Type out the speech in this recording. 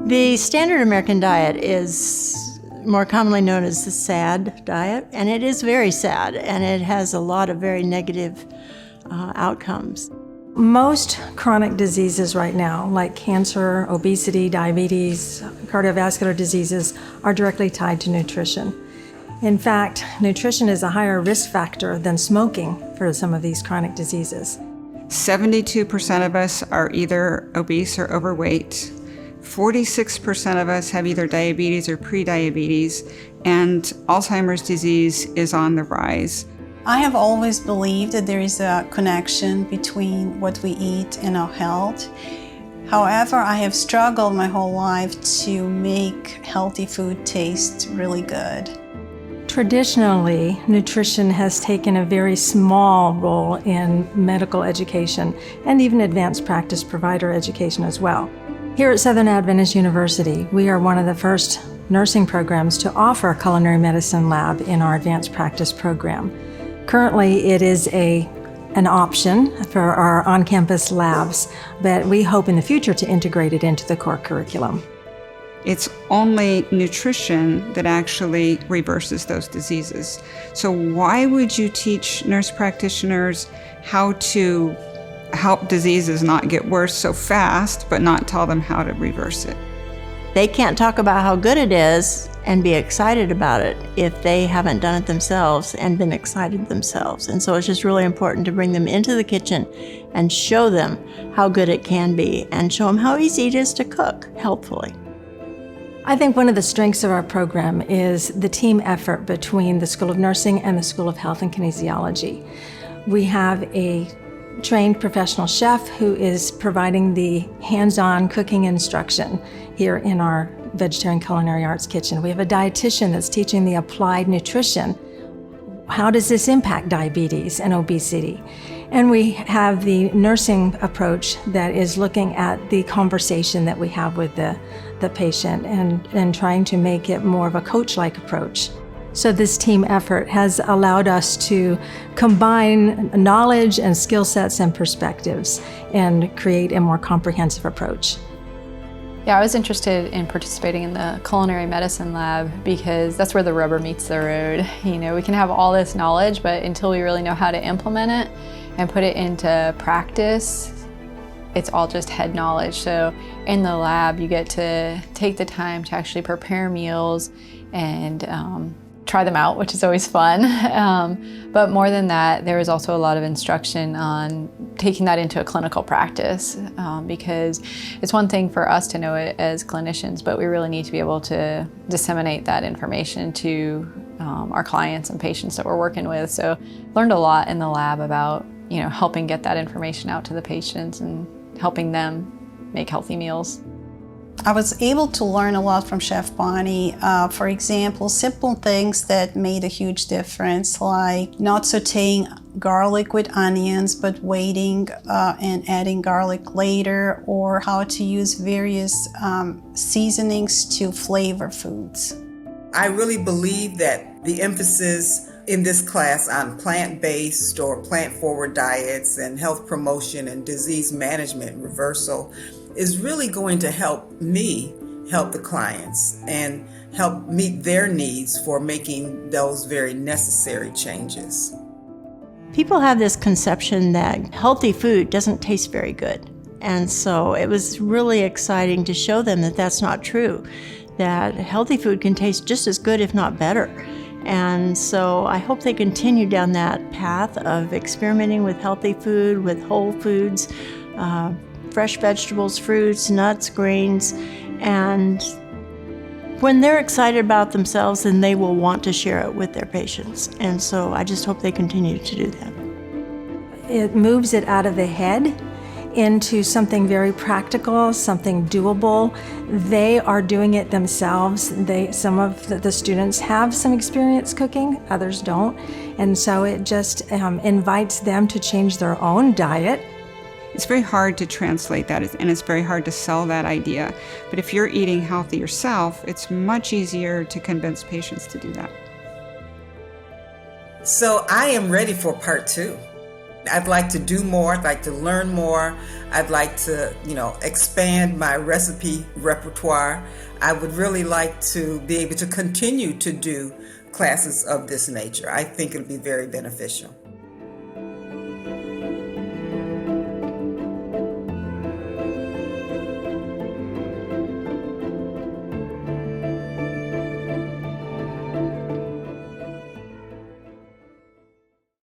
The standard American diet is more commonly known as the SAD diet, and it is very sad, and it has a lot of very negative outcomes. Most chronic diseases right now, like cancer, obesity, diabetes, cardiovascular diseases, are directly tied to nutrition. In fact, nutrition is a higher risk factor than smoking for some of these chronic diseases. 72% of us are either obese or overweight. 46% of us have either diabetes or prediabetes, and Alzheimer's disease is on the rise. I have always believed that there is a connection between what we eat and our health. However, I have struggled my whole life to make healthy food taste really good. Traditionally, nutrition has taken a very small role in medical education and even advanced practice provider education as well. Here at Southern Adventist University, we are one of the first nursing programs to offer a Culinary Medicine Lab in our advanced practice program. Currently, it is an option for our on-campus labs, but we hope in the future to integrate it into the core curriculum. It's only nutrition that actually reverses those diseases. So why would you teach nurse practitioners how to help diseases not get worse so fast, but not tell them how to reverse it? They can't talk about how good it is and be excited about it if they haven't done it themselves and been excited themselves. And so it's just really important to bring them into the kitchen and show them how good it can be and show them how easy it is to cook healthfully. I think one of the strengths of our program is the team effort between the School of Nursing and the School of Health and Kinesiology. We have a trained professional chef who is providing the hands-on cooking instruction here in our Vegetarian Culinary Arts kitchen. We have a dietitian that's teaching the applied nutrition. How does this impact diabetes and obesity? And we have the nursing approach that is looking at the conversation that we have with the patient and trying to make it more of a coach-like approach. So this team effort has allowed us to combine knowledge and skill sets and perspectives and create a more comprehensive approach. Yeah, I was interested in participating in the Culinary Medicine Lab because that's where the rubber meets the road. You know, we can have all this knowledge, but until we really know how to implement it and put it into practice, it's all just head knowledge. So in the lab, you get to take the time to actually prepare meals and try them out, which is always fun. But more than that, there is also a lot of instruction on taking that into a clinical practice because it's one thing for us to know it as clinicians, but we really need to be able to disseminate that information to our clients and patients that we're working with. So learned a lot in the lab about, you know, helping get that information out to the patients and helping them make healthy meals. I was able to learn a lot from Chef Bonnie. For example, simple things that made a huge difference, like not sauteing garlic with onions, but waiting and adding garlic later, or how to use various seasonings to flavor foods. I really believe that the emphasis in this class on plant-based or plant-forward diets and health promotion and disease management reversal is really going to help me help the clients and help meet their needs for making those very necessary changes. People have this conception that healthy food doesn't taste very good. And so it was really exciting to show them that that's not true, that healthy food can taste just as good, if not better. And so I hope they continue down that path of experimenting with healthy food, with whole foods, fresh vegetables, fruits, nuts, grains, and when they're excited about themselves, then they will want to share it with their patients. And so I just hope they continue to do that. It moves it out of the head into something very practical, something doable. They are doing it themselves. Some of the students have some experience cooking, others don't. And so it just invites them to change their own diet. It's very hard to translate that, and it's very hard to sell that idea. But if you're eating healthy yourself, it's much easier to convince patients to do that. So I am ready for part 2. I'd like to do more. I'd like to learn more. I'd like to, expand my recipe repertoire. I would really like to be able to continue to do classes of this nature. I think it'll be very beneficial.